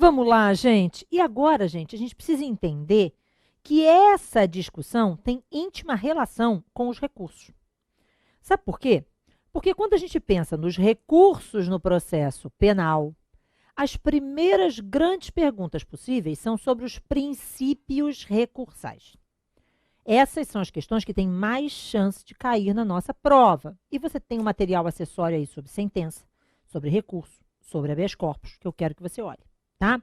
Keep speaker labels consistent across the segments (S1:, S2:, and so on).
S1: Vamos lá, gente. E agora, gente, a gente precisa entender que essa discussão tem íntima relação com os recursos. Sabe por quê? Porque quando a gente pensa nos recursos no processo penal, as primeiras grandes perguntas possíveis são sobre os princípios recursais. Essas são as questões que têm mais chance de cair na nossa prova. E você tem um material acessório aí sobre sentença, sobre recurso, sobre habeas corpus, que eu quero que você olhe, tá?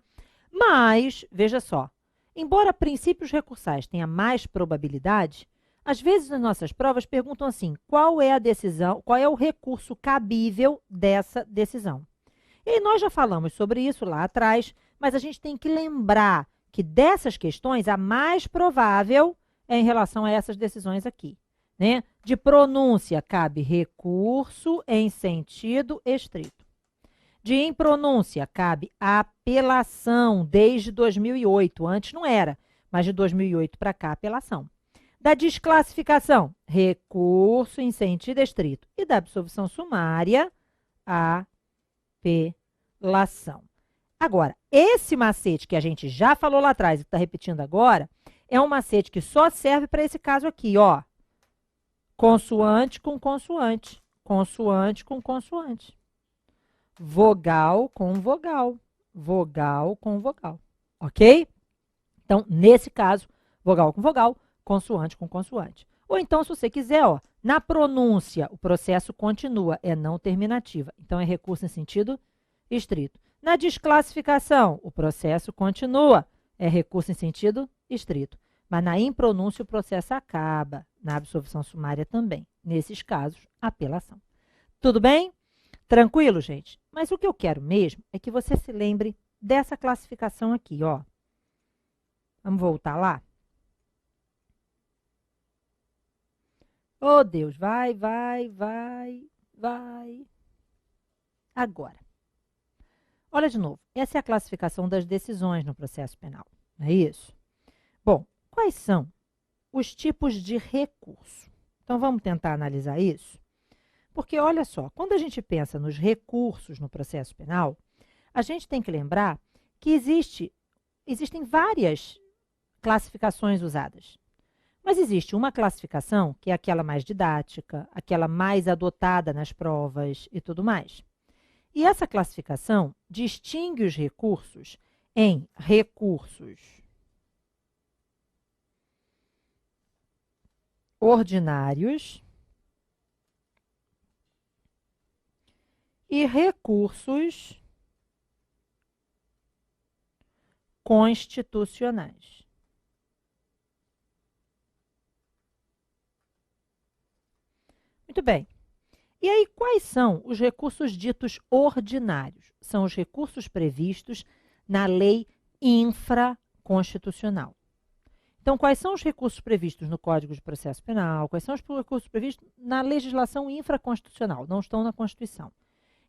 S1: Mas, veja só, embora princípios recursais tenham mais probabilidade, às vezes nas nossas provas perguntam assim, qual é a decisão, qual é o recurso cabível dessa decisão? E nós já falamos sobre isso lá atrás, mas a gente tem que lembrar que dessas questões, a mais provável é em relação a essas decisões aqui, né? De pronúncia, cabe recurso em sentido estrito. De impronúncia, cabe apelação desde 2008. Antes não era, mas de 2008 para cá, apelação. Da desclassificação, recurso em sentido estrito. E da absolvição sumária, apelação. Agora, esse macete que a gente já falou lá atrás e está repetindo agora, é um macete que só serve para esse caso aqui, ó. Consoante com consoante. Consoante com consoante. Vogal com vogal. Vogal com vogal. Ok? Então, nesse caso, vogal com vogal, consoante com consoante. Ou então, se você quiser, ó, na pronúncia, o processo continua, é não terminativa. Então, é recurso em sentido estrito. Na desclassificação, o processo continua, é recurso em sentido estrito. Mas na impronúncia, o processo acaba. Na absolvição sumária também. Nesses casos, apelação. Tudo bem? Tranquilo, gente? Mas o que eu quero mesmo é que você se lembre dessa classificação aqui, ó. Vamos voltar lá? Oh, Deus, vai. Agora. Olha de novo, essa é a classificação das decisões no processo penal, não é isso? Bom, quais são os tipos de recurso? Então, vamos tentar analisar isso? Porque, olha só, quando a gente pensa nos recursos no processo penal, a gente tem que lembrar que existem várias classificações usadas. Mas existe uma classificação que é aquela mais didática, aquela mais adotada nas provas e tudo mais. E essa classificação distingue os recursos em recursos ordinários e recursos constitucionais. Muito bem. E aí, quais são os recursos ditos ordinários? São os recursos previstos na lei infraconstitucional. Então, quais são os recursos previstos no Código de Processo Penal? Quais são os recursos previstos na legislação infraconstitucional? Não estão na Constituição.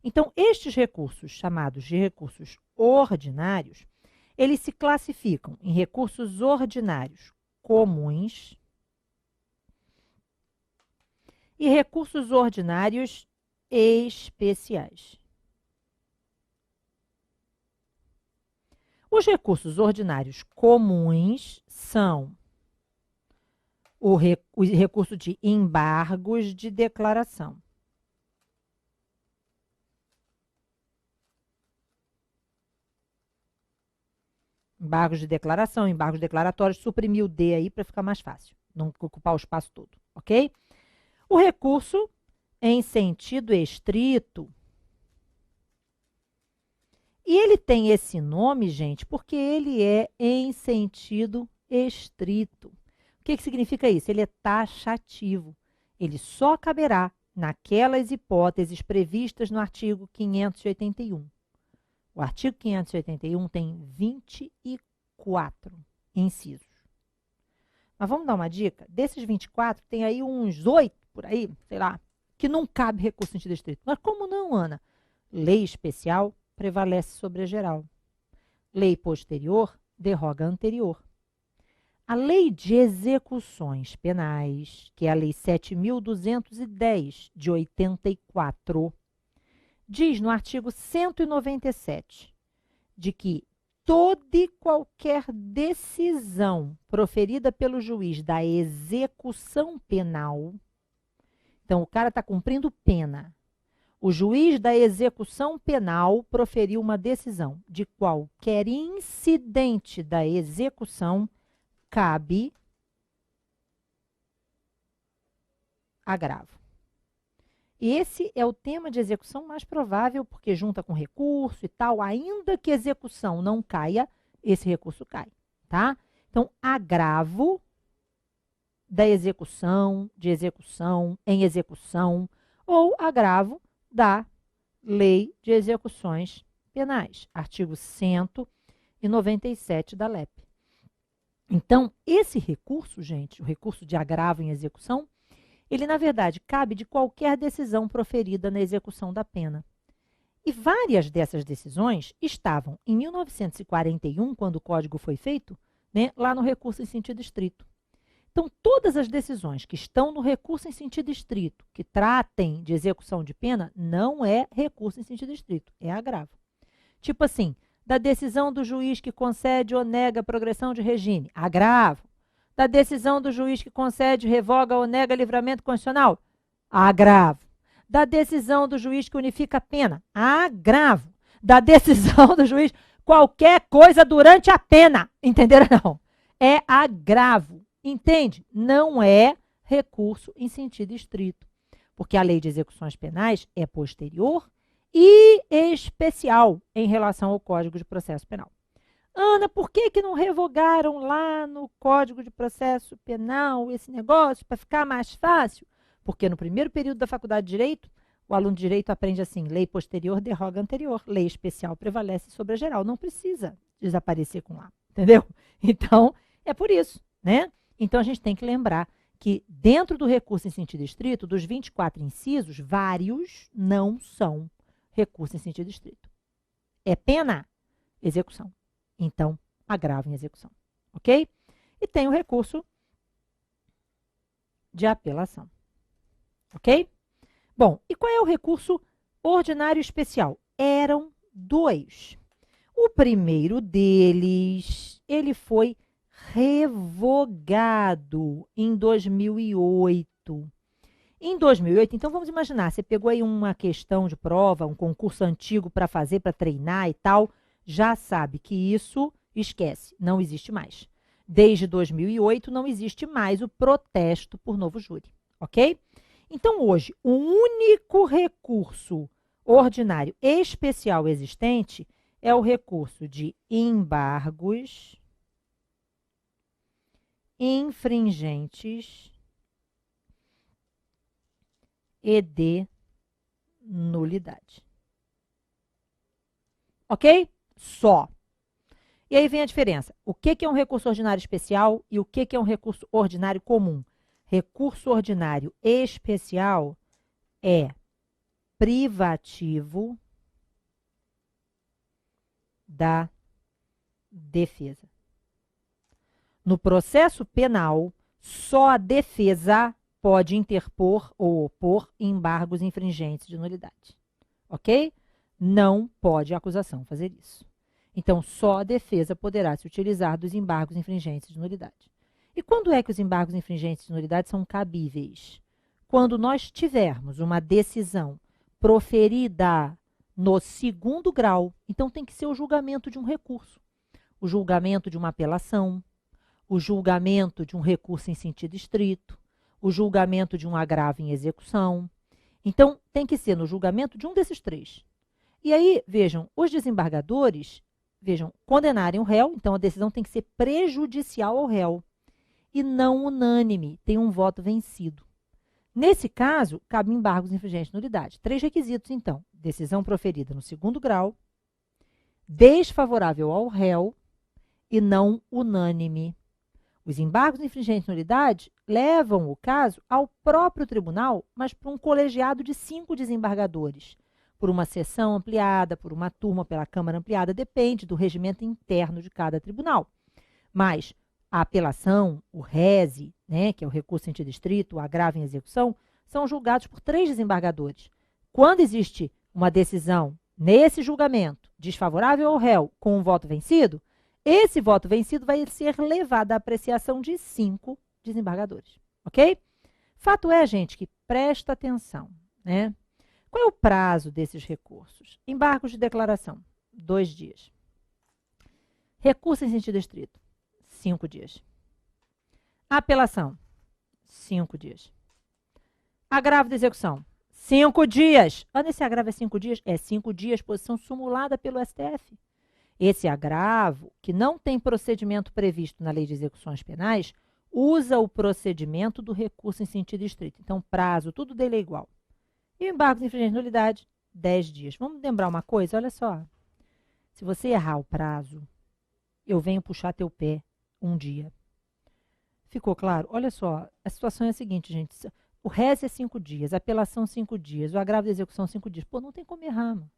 S1: Então, estes recursos, chamados de recursos ordinários, eles se classificam em recursos ordinários comuns e recursos ordinários especiais. Os recursos ordinários comuns são o recurso de embargos de declaração. Embargos de declaração, embargos declaratórios, suprimir o D aí para ficar mais fácil, não ocupar o espaço todo, ok? O recurso em sentido estrito, e ele tem esse nome, gente, porque ele é em sentido estrito. O que significa isso? Ele é taxativo. Ele só caberá naquelas hipóteses previstas no artigo 581. O artigo 581 tem 24 incisos. Mas vamos dar uma dica? Desses 24, tem aí uns 8, por aí, sei lá, que não cabe recurso em sentido estrito. Mas como não, Ana? Lei especial prevalece sobre a geral. Lei posterior derroga a anterior. A Lei de Execuções Penais, que é a Lei 7.210, de 84, diz no artigo 197 de que toda e qualquer decisão proferida pelo juiz da execução penal, então o cara está cumprindo pena, o juiz da execução penal proferiu uma decisão de qualquer incidente da execução, cabe agravo. Esse é o tema de execução mais provável, porque junta com recurso e tal, ainda que execução não caia, esse recurso cai, tá? Então, agravo da execução, de execução, em execução, ou agravo da Lei de Execuções Penais, artigo 197 da LEP. Então, esse recurso, gente, o recurso de agravo em execução, ele, na verdade, cabe de qualquer decisão proferida na execução da pena. E várias dessas decisões estavam em 1941, quando o Código foi feito, né, lá no recurso em sentido estrito. Então, todas as decisões que estão no recurso em sentido estrito, que tratem de execução de pena, não é recurso em sentido estrito, é agravo. Tipo assim, da decisão do juiz que concede ou nega a progressão de regime, agravo. Da decisão do juiz que concede, revoga ou nega livramento constitucional, agravo. Da decisão do juiz que unifica a pena, agravo. Da decisão do juiz, qualquer coisa durante a pena, entenderam? Não. É agravo, entende? Não é recurso em sentido estrito, porque a Lei de Execuções Penais é posterior e especial em relação ao Código de Processo Penal. Ana, por que não revogaram lá no Código de Processo Penal esse negócio para ficar mais fácil? Porque no primeiro período da Faculdade de Direito, o aluno de Direito aprende assim, lei posterior derroga anterior, lei especial prevalece sobre a geral. Não precisa desaparecer com lá, entendeu? Então, é por isso, né? Então, a gente tem que lembrar que dentro do recurso em sentido estrito, dos 24 incisos, vários não são recurso em sentido estrito. É pena, execução. Então, agravo em execução, ok? E tem o recurso de apelação, ok? Bom, e qual é o recurso ordinário especial? Eram dois. O primeiro deles, ele foi revogado em 2008. Em 2008, então vamos imaginar, você pegou aí uma questão de prova, um concurso antigo para fazer, para treinar e tal, já sabe que isso, esquece, não existe mais. Desde 2008, não existe mais o protesto por novo júri, ok? Então, hoje, o único recurso ordinário especial existente é o recurso de embargos infringentes e de nulidade. Ok? Só. E aí vem a diferença. O que é um recurso ordinário especial e o que é um recurso ordinário comum? Recurso ordinário especial é privativo da defesa. No processo penal, só a defesa pode interpor ou opor embargos infringentes de nulidade. Ok? Não pode a acusação fazer isso. Então, só a defesa poderá se utilizar dos embargos infringentes de nulidade. E quando é que os embargos infringentes de nulidade são cabíveis? Quando nós tivermos uma decisão proferida no segundo grau, então tem que ser o julgamento de um recurso, o julgamento de uma apelação, o julgamento de um recurso em sentido estrito, o julgamento de um agravo em execução. Então, tem que ser no julgamento de um desses três. E aí, vejam, os desembargadores, condenarem o réu, então a decisão tem que ser prejudicial ao réu e não unânime, tem um voto vencido. Nesse caso, cabe embargos infringentes de nulidade. 3 requisitos, então. Decisão proferida no segundo grau, desfavorável ao réu e não unânime. Os embargos infringentes de nulidade levam o caso ao próprio tribunal, mas para um colegiado de 5 desembargadores, por uma sessão ampliada, por uma turma, pela Câmara ampliada, depende do regimento interno de cada tribunal. Mas a apelação, o rese, né, que é o recurso em sentido estrito, o agravo em execução, são julgados por 3 desembargadores. Quando existe uma decisão nesse julgamento desfavorável ao réu com um voto vencido, esse voto vencido vai ser levado à apreciação de 5 desembargadores, ok? Fato é, gente, que presta atenção, né? Qual é o prazo desses recursos? Embargos de declaração, 2 dias. Recurso em sentido estrito, 5 dias. Apelação, 5 dias. Agravo de execução, 5 dias. Olha, esse agravo é 5 dias? É 5 dias, posição sumulada pelo STF. Esse agravo, que não tem procedimento previsto na Lei de Execuções Penais, usa o procedimento do recurso em sentido estrito. Então, prazo, tudo dele é igual. E o embargo de infringência de nulidade, 10 dias. Vamos lembrar uma coisa? Olha só. Se você errar o prazo, eu venho puxar teu pé 1 dia. Ficou claro? Olha só, a situação é a seguinte, gente. O RES é 5 dias, a apelação 5 dias, o agravo de execução 5 dias. Pô, não tem como errar, mano.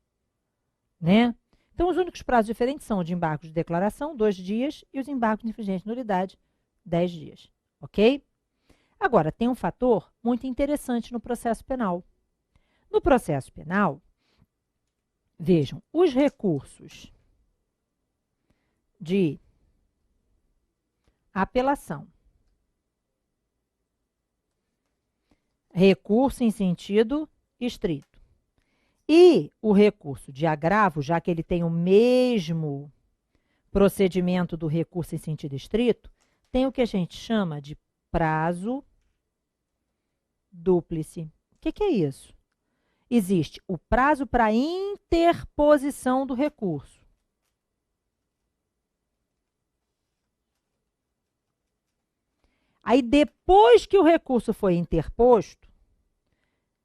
S1: Né? Então, os únicos prazos diferentes são o de embargos de declaração, 2 dias, e os embargos de infringência de nulidade, 10 dias. Ok? Agora, tem um fator muito interessante no processo penal. No processo penal, vejam, os recursos de apelação, recurso em sentido estrito, e o recurso de agravo, já que ele tem o mesmo procedimento do recurso em sentido estrito, tem o que a gente chama de prazo dúplice. O que é isso? Existe o prazo para interposição do recurso. Aí, depois que o recurso foi interposto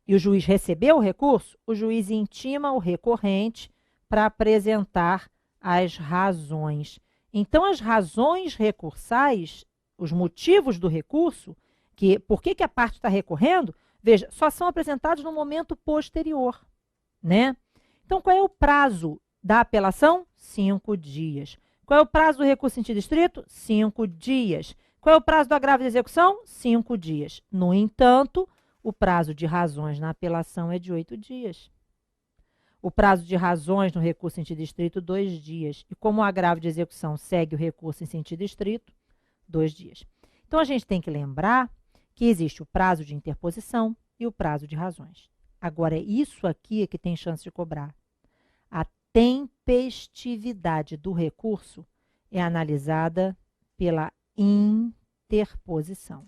S1: e o juiz recebeu o recurso, o juiz intima o recorrente para apresentar as razões. Então, as razões recursais, os motivos do recurso, por que a parte está recorrendo, veja, só são apresentados no momento posterior, né? Então, qual é o prazo da apelação? 5 dias. Qual é o prazo do recurso em sentido estrito? 5 dias. Qual é o prazo do agravo de execução? 5 dias. No entanto, o prazo de razões na apelação é de 8 dias. O prazo de razões no recurso em sentido estrito, 2 dias. E como o agravo de execução segue o recurso em sentido estrito, 2 dias. Então, a gente tem que lembrar que existe o prazo de interposição e o prazo de razões. Agora, é isso aqui que tem chance de cobrar. A tempestividade do recurso é analisada pela interposição.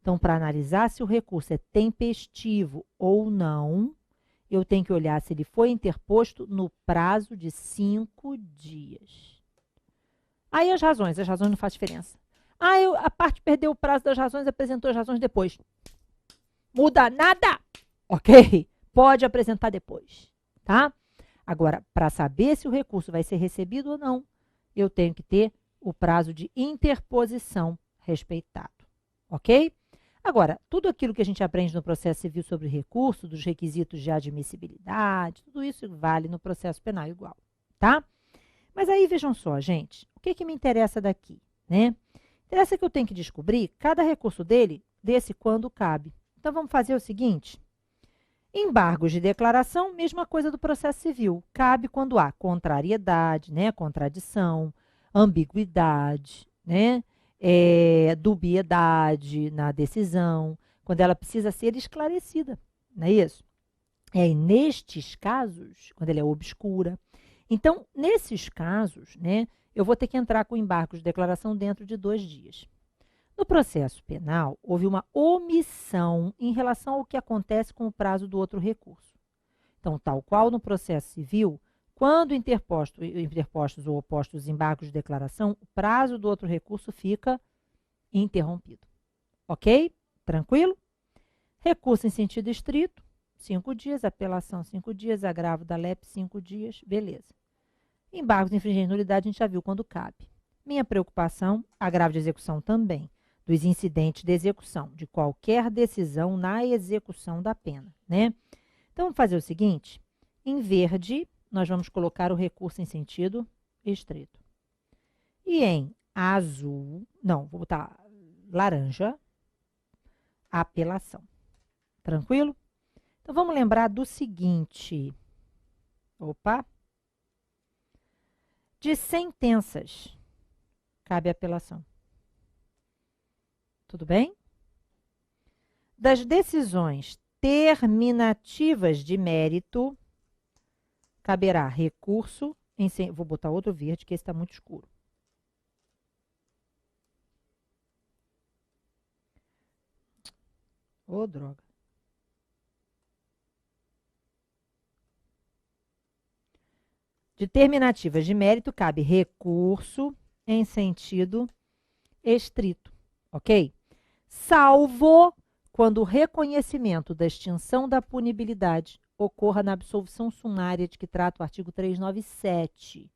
S1: Então, para analisar se o recurso é tempestivo ou não, eu tenho que olhar se ele foi interposto no prazo de 5 dias. Aí as razões não faz diferença. A parte perdeu o prazo das razões, apresentou as razões depois. Muda nada, ok? Pode apresentar depois, tá? Agora, para saber se o recurso vai ser recebido ou não, eu tenho que ter o prazo de interposição respeitado, ok? Agora, tudo aquilo que a gente aprende no processo civil sobre recurso, dos requisitos de admissibilidade, tudo isso vale no processo penal igual, tá? Mas aí, vejam só, gente, o que me interessa daqui, né? Interessa que eu tenho que descobrir cada recurso desse quando cabe. Então, vamos fazer o seguinte. Embargos de declaração, mesma coisa do processo civil. Cabe quando há contrariedade, né? Contradição, ambiguidade, né? Dubiedade na decisão, quando ela precisa ser esclarecida, não é isso? E nestes casos, quando ela é obscura. Então, nesses casos, né, eu vou ter que entrar com embargos de declaração dentro de 2 dias. No processo penal, houve uma omissão em relação ao que acontece com o prazo do outro recurso. Então, tal qual no processo civil, quando interpostos ou opostos embargos de declaração, o prazo do outro recurso fica interrompido. Ok? Tranquilo? Recurso em sentido estrito, 5 dias, apelação 5 dias, agravo da LEP 5 dias, beleza. Embargos de infringência de nulidade a gente já viu quando cabe. Minha preocupação, agravo de execução também, dos incidentes de execução, de qualquer decisão na execução da pena, né? Então, vamos fazer o seguinte, em verde, nós vamos colocar o recurso em sentido estrito. E em azul, não, vou botar laranja, apelação. Tranquilo? Então, vamos lembrar do seguinte. Opa! De sentenças, cabe apelação. Tudo bem? Das decisões terminativas de mérito, caberá recurso em... Vou botar outro verde, que esse está muito escuro. Ô, droga. De terminativas de mérito, cabe recurso em sentido estrito, ok? Salvo quando o reconhecimento da extinção da punibilidade ocorra na absolvição sumária de que trata o artigo 397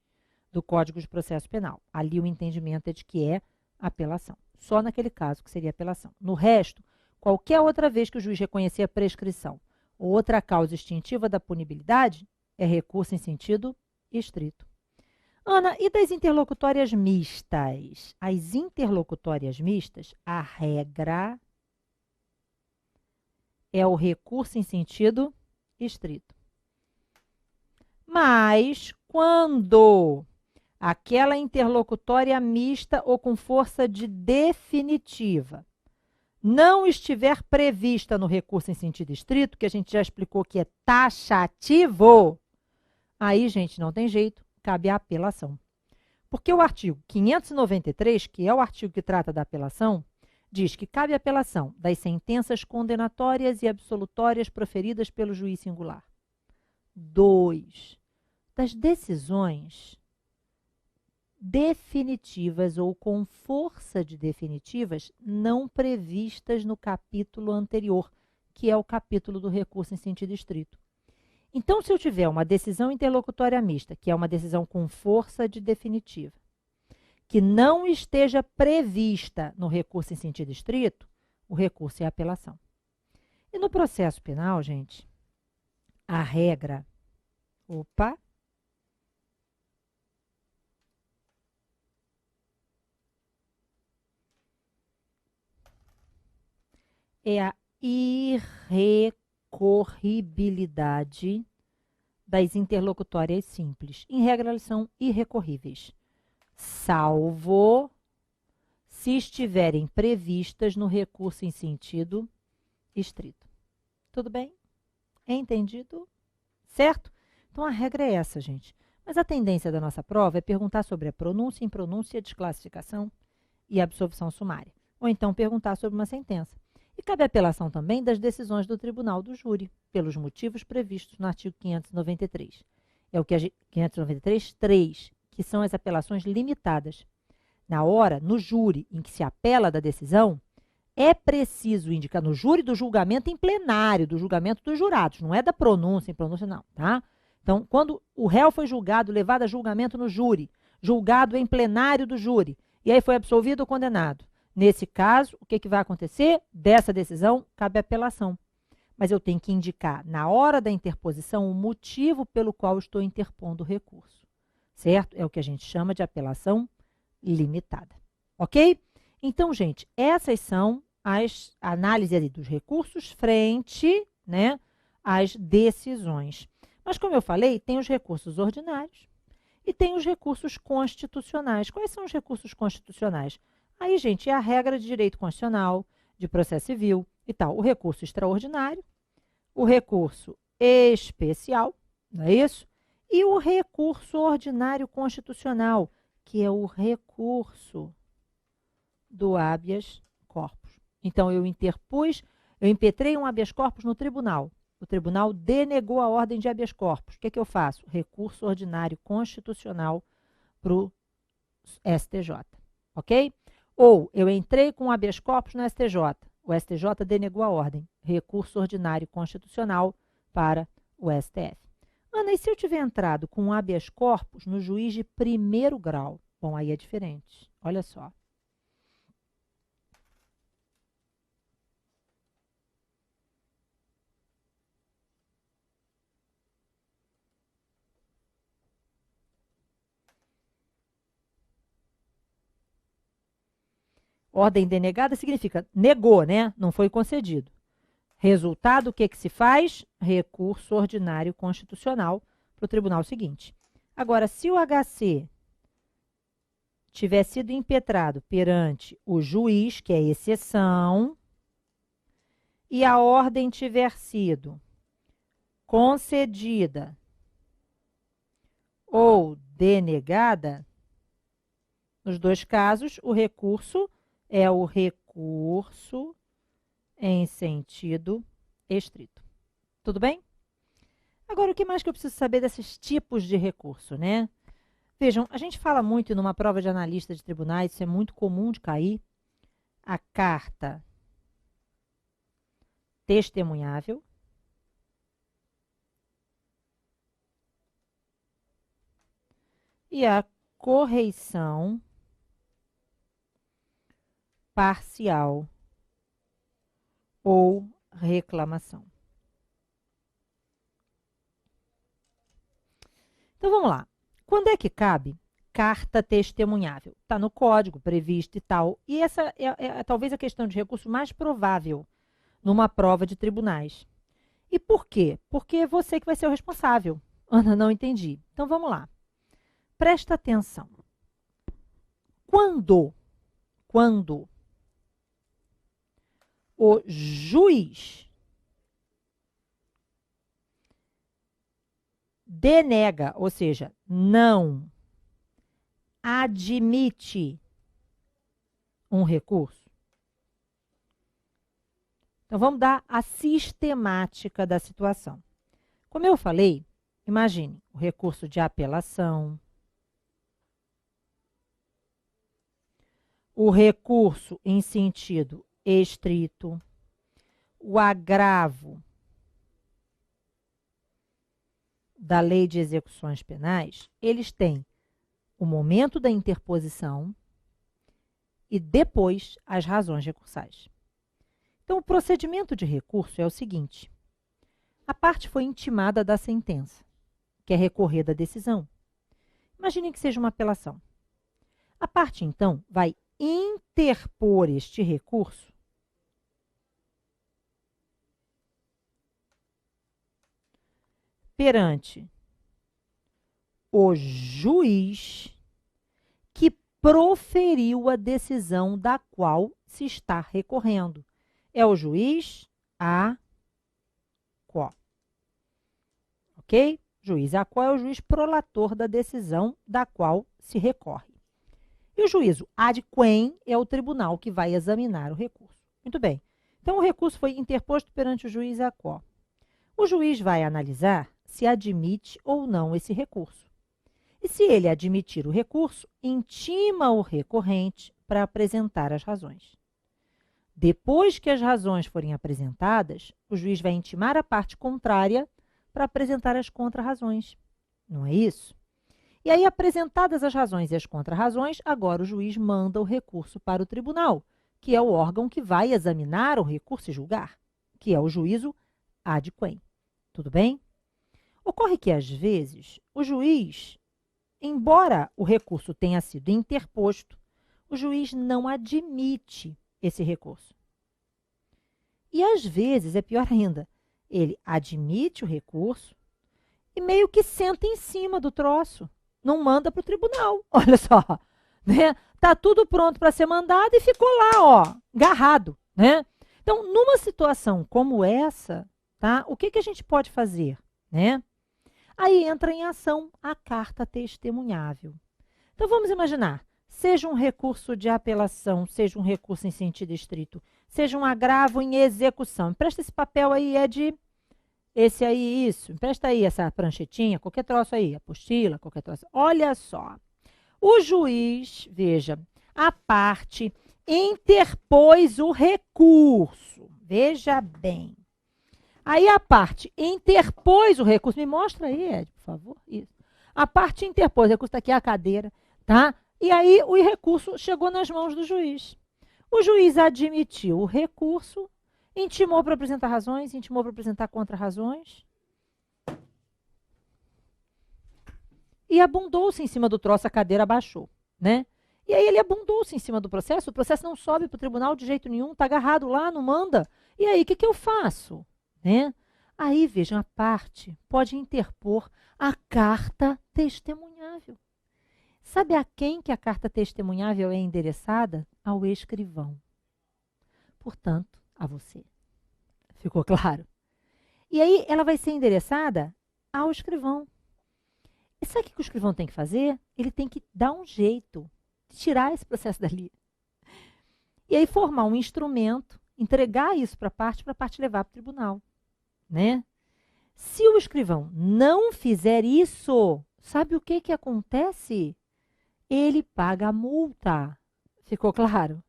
S1: do Código de Processo Penal. Ali o entendimento é de que é apelação. Só naquele caso que seria apelação. No resto, qualquer outra vez que o juiz reconhecer a prescrição ou outra causa extintiva da punibilidade, é recurso em sentido estrito. Ana, e das interlocutórias mistas? As interlocutórias mistas, a regra é o recurso em sentido estrito. Mas, quando aquela interlocutória mista ou com força de definitiva não estiver prevista no recurso em sentido estrito, que a gente já explicou que é taxativo, aí, gente, não tem jeito, cabe a apelação. Porque o artigo 593, que é o artigo que trata da apelação, diz que cabe apelação das sentenças condenatórias e absolutórias proferidas pelo juiz singular. 2. Das decisões definitivas ou com força de definitivas não previstas no capítulo anterior, que é o capítulo do recurso em sentido estrito. Então, se eu tiver uma decisão interlocutória mista, que é uma decisão com força de definitiva, que não esteja prevista no recurso em sentido estrito, o recurso é apelação. E no processo penal, gente, a regra... Opa! É a irrecorribilidade das interlocutórias simples. Em regra, elas são irrecorríveis, salvo se estiverem previstas no recurso em sentido estrito. Tudo bem? Entendido? Certo? Então, a regra é essa, gente. Mas a tendência da nossa prova é perguntar sobre a pronúncia, impronúncia, desclassificação e absolvição sumária. Ou então perguntar sobre uma sentença. E cabe a apelação também das decisões do tribunal do júri, pelos motivos previstos no artigo 593. É o que 593.3, que são as apelações limitadas. Na hora, no júri em que se apela da decisão, é preciso indicar no júri do julgamento em plenário, do julgamento dos jurados, não é da pronúncia, em pronúncia não, tá? Então, quando o réu foi julgado, levado a julgamento no júri, julgado em plenário do júri, e aí foi absolvido ou condenado. Nesse caso, o que vai acontecer? Dessa decisão, cabe apelação. Mas eu tenho que indicar, na hora da interposição, o motivo pelo qual estou interpondo o recurso. Certo? É o que a gente chama de apelação limitada. Ok? Então, gente, essas são as análises ali dos recursos frente, né, às decisões. Mas, como eu falei, tem os recursos ordinários e tem os recursos constitucionais. Quais são os recursos constitucionais? Aí, gente, é a regra de direito constitucional, de processo civil e tal. O recurso extraordinário, o recurso especial, não é isso? E o recurso ordinário constitucional, que é o recurso do habeas corpus. Então, eu impetrei um habeas corpus no tribunal. O tribunal denegou a ordem de habeas corpus. O que eu faço? Recurso ordinário constitucional para o STJ. Ok? Ou eu entrei com habeas corpus no STJ. O STJ denegou a ordem. Recurso ordinário constitucional para o STF. Ana, e se eu tiver entrado com um habeas corpus no juiz de primeiro grau? Bom, aí é diferente. Olha só. Ordem denegada significa negou, né? Não foi concedido. Resultado, o que se faz? Recurso ordinário constitucional para o tribunal seguinte. Agora, se o HC tiver sido impetrado perante o juiz, que é exceção, e a ordem tiver sido concedida ou denegada, nos dois casos, o recurso é o recurso em sentido estrito. Tudo bem? Agora, o que mais que eu preciso saber desses tipos de recurso, né? Vejam, a gente fala muito numa prova de analista de tribunais, isso é muito comum de cair, a carta testemunhável e a correição parcial ou reclamação. Então, vamos lá. Quando é que cabe carta testemunhável? Está no código previsto e tal. E essa é talvez a questão de recurso mais provável numa prova de tribunais. E por quê? Porque é você que vai ser o responsável. Ana, não entendi. Então, vamos lá. Presta atenção. Quando o juiz denega, ou seja, não admite um recurso. Então, vamos dar a sistemática da situação. Como eu falei, imagine o recurso de apelação, o recurso em sentido estrito, o agravo da lei de execuções penais, eles têm o momento da interposição e depois as razões recursais. Então, o procedimento de recurso é o seguinte: a parte foi intimada da sentença, quer recorrer da decisão. Imagine que seja uma apelação. A parte, então, vai interpor este recurso perante o juiz que proferiu a decisão da qual se está recorrendo. É o juiz a quo. Ok? Juiz a quo é o juiz prolator da decisão da qual se recorre. E o juízo ad quem é o tribunal que vai examinar o recurso. Muito bem. Então, o recurso foi interposto perante o juiz a quo. O juiz vai analisar se admite ou não esse recurso. E se ele admitir o recurso, intima o recorrente para apresentar as razões. Depois que as razões forem apresentadas, o juiz vai intimar a parte contrária para apresentar as contrarrazões. Não é isso? E aí, apresentadas as razões e as contrarrazões, agora o juiz manda o recurso para o tribunal, que é o órgão que vai examinar o recurso e julgar, que é o juízo ad quem. Tudo bem? Ocorre que, às vezes, o juiz, embora o recurso tenha sido interposto, o juiz não admite esse recurso. E, às vezes, é pior ainda, ele admite o recurso e meio que senta em cima do troço. Não manda para o tribunal, olha só, né? Tá tudo pronto para ser mandado e ficou lá, ó, agarrado, né? Então, numa situação como essa, tá? O que a gente pode fazer, né? Aí entra em ação a carta testemunhável. Então, vamos imaginar, seja um recurso de apelação, seja um recurso em sentido estrito, seja um agravo em execução. Empresta esse papel aí, esse aí, isso. Empresta aí essa pranchetinha, qualquer troço aí, apostila, qualquer troço. Olha só. O juiz, veja, a parte interpôs o recurso. Veja bem. Aí a parte interpôs o recurso. Me mostra aí, Ed, por favor. Isso. A parte interpôs, o recurso está aqui, a cadeira, tá? E aí o recurso chegou nas mãos do juiz. O juiz admitiu o recurso, intimou para apresentar razões, intimou para apresentar contrarrazões. E abundou-se em cima do troço, a cadeira abaixou, né? E aí ele abundou-se em cima do processo, o processo não sobe para o tribunal de jeito nenhum, está agarrado lá, não manda. E aí, o que eu faço? Né? Aí, vejam, a parte pode interpor a carta testemunhável. Sabe a quem que a carta testemunhável é endereçada? Ao escrivão. Portanto, a você. Ficou claro? E aí ela vai ser endereçada ao escrivão. E sabe o que o escrivão tem que fazer? Ele tem que dar um jeito de tirar esse processo dali. E aí formar um instrumento, entregar isso para a parte levar para o tribunal. Né? Se o escrivão não fizer isso, sabe o que acontece? Ele paga a multa. Ficou claro?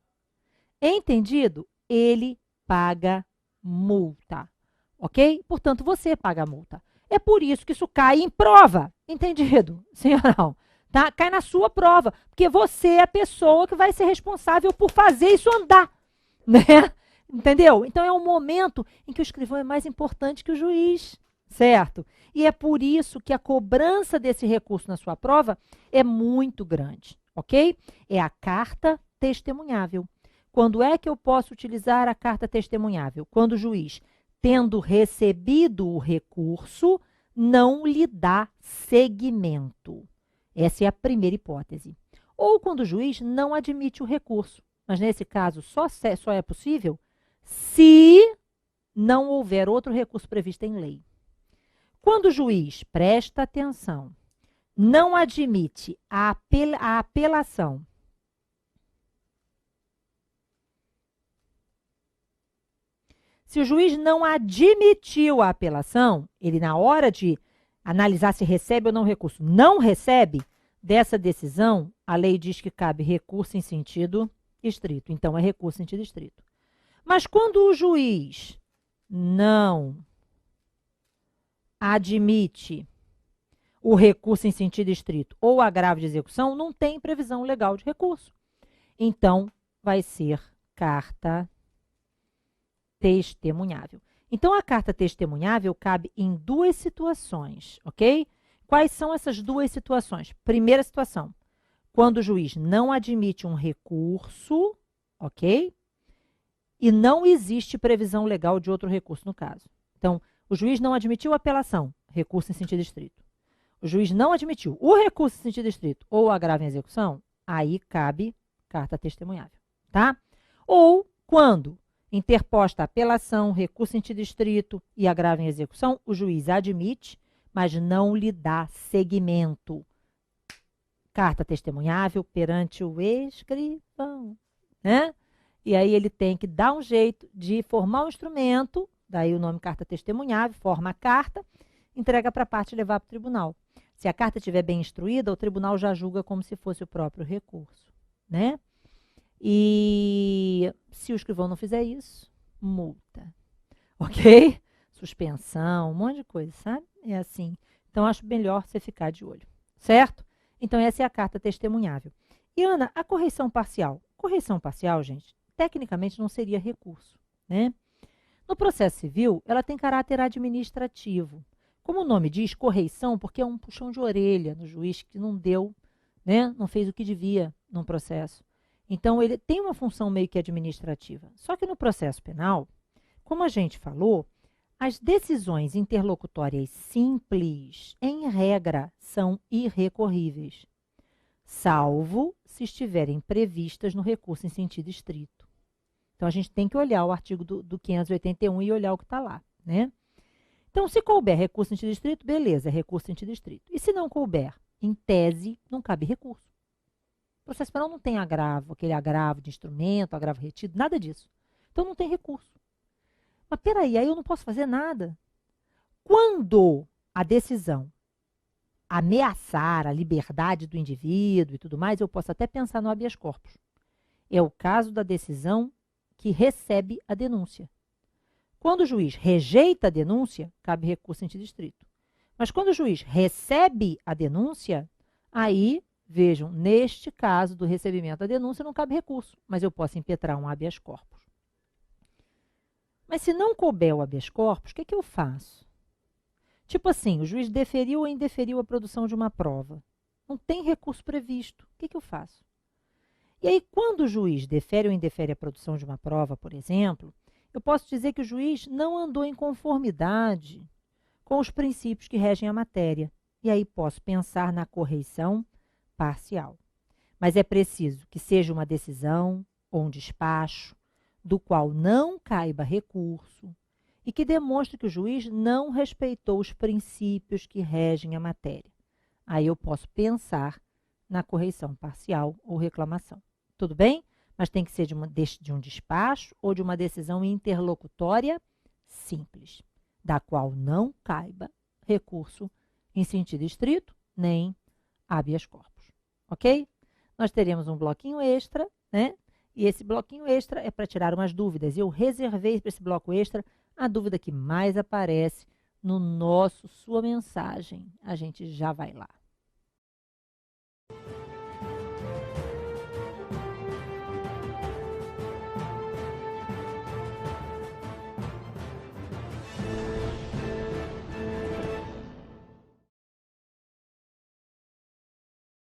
S1: Entendido? Ele paga multa. Ok? Portanto, você paga a multa. É por isso que isso cai em prova. Entendido? Sim ou não? Tá? Cai na sua prova. Porque você é a pessoa que vai ser responsável por fazer isso andar. Né? Entendeu? Então, é um momento em que o escrivão é mais importante que o juiz. Certo? E é por isso que a cobrança desse recurso na sua prova é muito grande. Ok? É a carta testemunhável. Quando é que eu posso utilizar a carta testemunhável? Quando o juiz, tendo recebido o recurso, não lhe dá seguimento. Essa é a primeira hipótese. Ou quando o juiz não admite o recurso. Mas, nesse caso, só é possível se não houver outro recurso previsto em lei. Quando o juiz, presta atenção, não admite a apelação, se o juiz não admitiu a apelação, ele, na hora de analisar se recebe ou não recurso, não recebe, dessa decisão, a lei diz que cabe recurso em sentido estrito. Então, é recurso em sentido estrito. Mas quando o juiz não admite o recurso em sentido estrito ou agravo de execução, não tem previsão legal de recurso. Então, vai ser carta testemunhável. Então, a carta testemunhável cabe em duas situações, ok? Quais são essas duas situações? Primeira situação, quando o juiz não admite um recurso, ok? E não existe previsão legal de outro recurso no caso. Então, o juiz não admitiu a apelação, recurso em sentido estrito. O juiz não admitiu o recurso em sentido estrito ou agravo em execução, aí cabe carta testemunhável, tá? Ou quando interposta a apelação, recurso em sentido estrito e agravo em execução, o juiz admite, mas não lhe dá seguimento. Carta testemunhável perante o escrivão, né? E aí ele tem que dar um jeito de formar um instrumento, daí o nome carta testemunhável, forma a carta, entrega para a parte e levar para o tribunal. Se a carta estiver bem instruída, o tribunal já julga como se fosse o próprio recurso, né? E se o escrivão não fizer isso, multa, ok? Suspensão, um monte de coisa, sabe? É assim. Então, acho melhor você ficar de olho, certo? Então, essa é a carta testemunhável. E, Ana, a correição parcial? Correição parcial, gente, tecnicamente não seria recurso, né? No processo civil, ela tem caráter administrativo. Como o nome diz, correição, porque é um puxão de orelha no juiz que não deu, né? Não fez o que devia num processo. Então, ele tem uma função meio que administrativa. Só que no processo penal, como a gente falou, as decisões interlocutórias simples, em regra, são irrecorríveis, salvo se estiverem previstas no recurso em sentido estrito. Então, a gente tem que olhar o artigo do 581 e olhar o que está lá, né? Então, se couber recurso em sentido estrito, beleza, é recurso em sentido estrito. E se não couber, em tese, não cabe recurso. O processo penal não tem agravo, aquele agravo de instrumento, agravo retido, nada disso. Então, não tem recurso. Mas, peraí, aí eu não posso fazer nada. Quando a decisão ameaçar a liberdade do indivíduo e tudo mais, eu posso até pensar no habeas corpus. É o caso da decisão que recebe a denúncia. Quando o juiz rejeita a denúncia, cabe recurso em sentido estrito. Mas quando o juiz recebe a denúncia, aí, vejam, neste caso do recebimento da denúncia, não cabe recurso, mas eu posso impetrar um habeas corpus. Mas se não couber o habeas corpus, o que eu faço? Tipo assim, o juiz deferiu ou indeferiu a produção de uma prova. Não tem recurso previsto. O que eu faço? E aí, quando o juiz defere ou indefere a produção de uma prova, por exemplo, eu posso dizer que o juiz não andou em conformidade com os princípios que regem a matéria. E aí posso pensar na correição parcial. Mas é preciso que seja uma decisão ou um despacho do qual não caiba recurso e que demonstre que o juiz não respeitou os princípios que regem a matéria. Aí eu posso pensar na correição parcial ou reclamação. Tudo bem? Mas tem que ser de um despacho ou de uma decisão interlocutória simples, da qual não caiba recurso em sentido estrito, nem habeas corpus. Ok? Nós teremos um bloquinho extra, né? E esse bloquinho extra é para tirar umas dúvidas. Eu reservei para esse bloco extra a dúvida que mais aparece no sua mensagem. A gente já vai lá.